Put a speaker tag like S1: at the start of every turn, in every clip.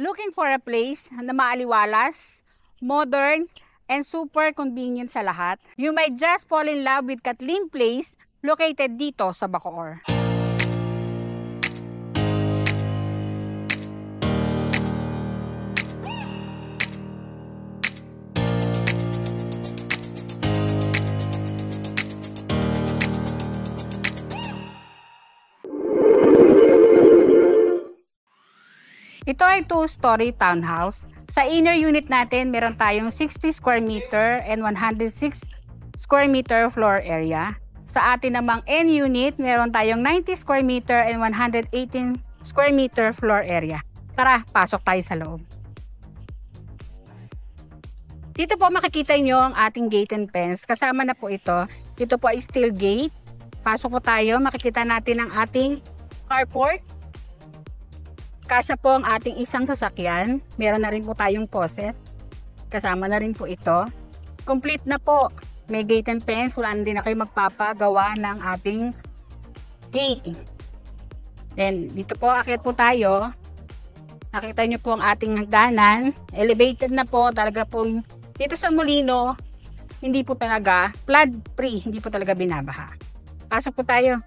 S1: Looking for a place na maaliwalas, modern, and super convenient sa lahat? You might just fall in love with Kathleen Place located dito sa Bacoor. Ito ay 2-story townhouse. Sa inner unit natin, meron tayong 60 square meter and 106 square meter floor area. Sa atin namang end unit, meron tayong 90 square meter and 118 square meter floor area. Tara, pasok tayo sa loob. Dito po makikita nyo ang ating gate and fence. Kasama na po ito. Ito po ay steel gate. Pasok po tayo, makikita natin ang ating carport. Kasya po ang ating isang sasakyan. Meron na rin po tayong faucet. Kasama na rin po ito. Complete na po. May gate and fence. Wala na din na kayo magpapagawa ng ating gate. Then, dito po, akit po tayo. Nakita nyo po ang ating hagdanan. Elevated na po. Talaga pong dito sa Molino, hindi po talaga flood free. Hindi po talaga binabaha. Pasok po tayo.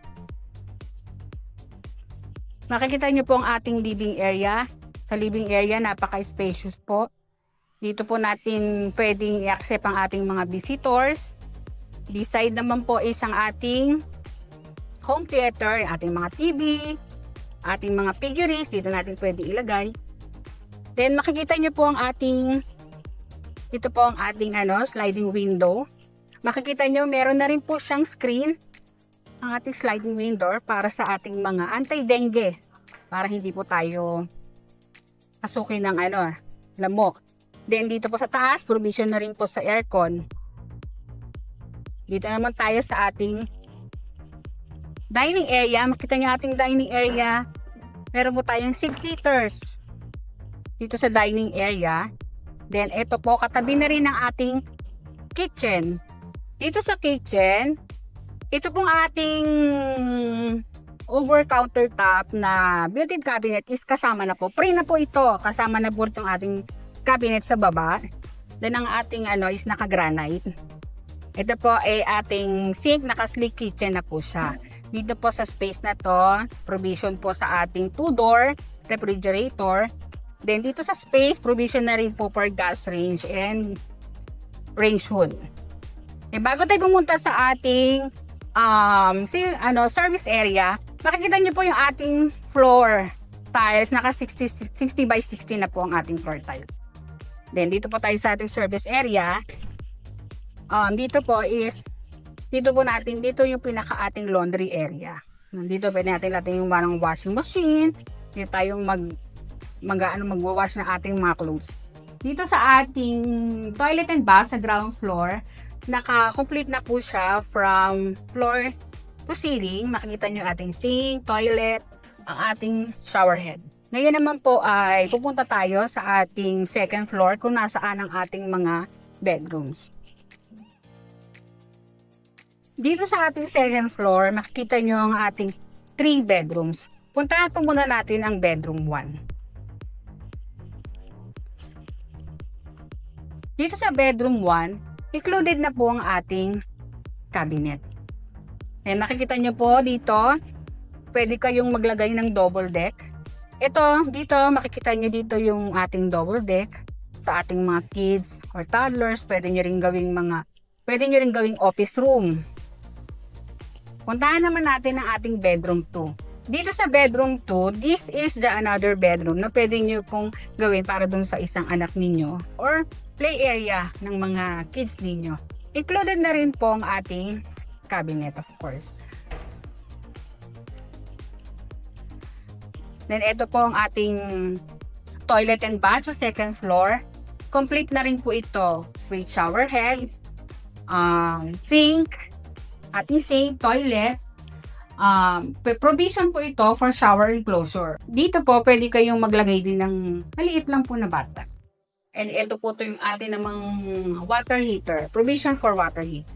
S1: Makikita nyo po ang ating living area. Sa living area, napaka-spacious po. Dito po natin pwedeng i-accept ang ating mga visitors. This side naman po is ang ating home theater, ating mga TV, ating mga figurines. Dito natin pwede ilagay. Then makikita nyo po ang ating, ito po ang ating sliding window. Makikita nyo, meron na rin po siyang screen. Ang ating sliding window para sa ating mga anti-dengue, para hindi po tayo pasukin ng lamok. Then dito po sa taas, provision na rin po sa aircon. Dito naman tayo sa ating dining area. Makita niyo ating dining area. Meron po tayong 6 seaters dito sa dining area. Then ito po, katabi na rin ng ating kitchen. Dito sa kitchen, ito pong ating over countertop na built-in cabinet is kasama na po. Pre na po ito. Kasama na po itong ating cabinet sa baba. Then ang ating is naka-granite. Ito po ay ating sink, naka-sleek kitchen na po siya. Dito po sa space na to, provision po sa ating 2-door refrigerator. Then dito sa space, provision na rin po for gas range and range hood. Bago tayo pumunta sa ating service area, makikita nyo po yung ating floor tiles. Naka 60 by 60 na po ang ating floor tiles. Then dito po tayo sa ating service area. Dito po yung pinaka ating laundry area. Dito pwede natin yung parang washing machine. Dito tayong magwawash ng ating mga clothes. Dito sa ating toilet and bath sa ground floor, naka-complete na po siya from floor to ceiling. Makikita nyo ating sink, toilet, ang ating shower head. Ngayon naman po ay pupunta tayo sa ating second floor kung nasaan ang ating mga bedrooms. Dito sa ating second floor, makikita nyo ang ating 3 bedrooms. Puntahan po muna natin ang bedroom 1. Dito sa bedroom 1, included na po ang ating cabinet. Makikita nyo po dito, pwede kayong maglagay ng double deck. Dito, makikita nyo dito yung ating double deck sa ating mga kids or toddlers. Pwede nyo rin gawing office room. Puntahan naman natin ang ating bedroom 2. Dito sa bedroom 2, this is the another bedroom na pwede nyo pong gawin para dun sa isang anak ninyo or play area ng mga kids ninyo. Included na rin po ang ating cabinet, of course. Then ito po ang ating toilet and bath sa second floor. Complete na rin po ito with shower head, sink, ating sink, toilet. Provision po ito for shower enclosure. Dito po pwede kayong maglagay din ng maliit lang po na bathtub. And ito po yung ating namang water heater. Provision for water heater.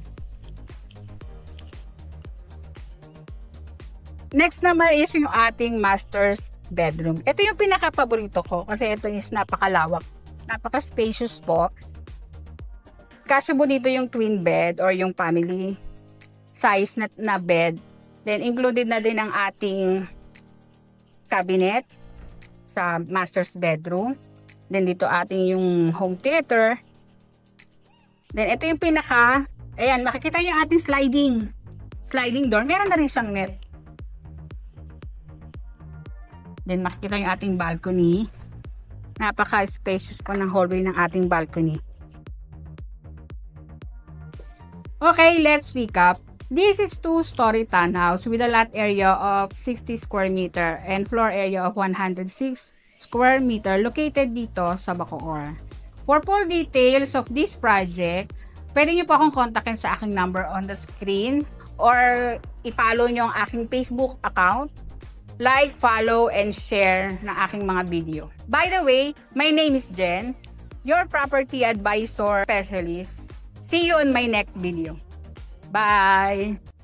S1: Next naman is yung ating master's bedroom. Ito yung pinaka-paborito ko kasi ito is napakalawak. Napaka-spacious po. Kasi po dito yung twin bed or yung family size na bed. Then included na din ang ating cabinet sa master's bedroom. Then dito ating yung home theater. Then ito yung ayan, makikita niyo yung ating sliding door. Meron na rin siyang net. Then makikita yung ating balcony. Napaka-spacious po ng hallway ng ating balcony. Okay, let's recap. This is 2-story townhouse with a lot area of 60 square meter and floor area of 106 square meter located dito sa Bacoor. For full details of this project, pwede nyo po akong kontakin sa aking number on the screen or i-follow nyo ang aking Facebook account. Like, follow, and share ng aking mga video. By the way, my name is Jen, your property advisor specialist. See you on my next video. Bye!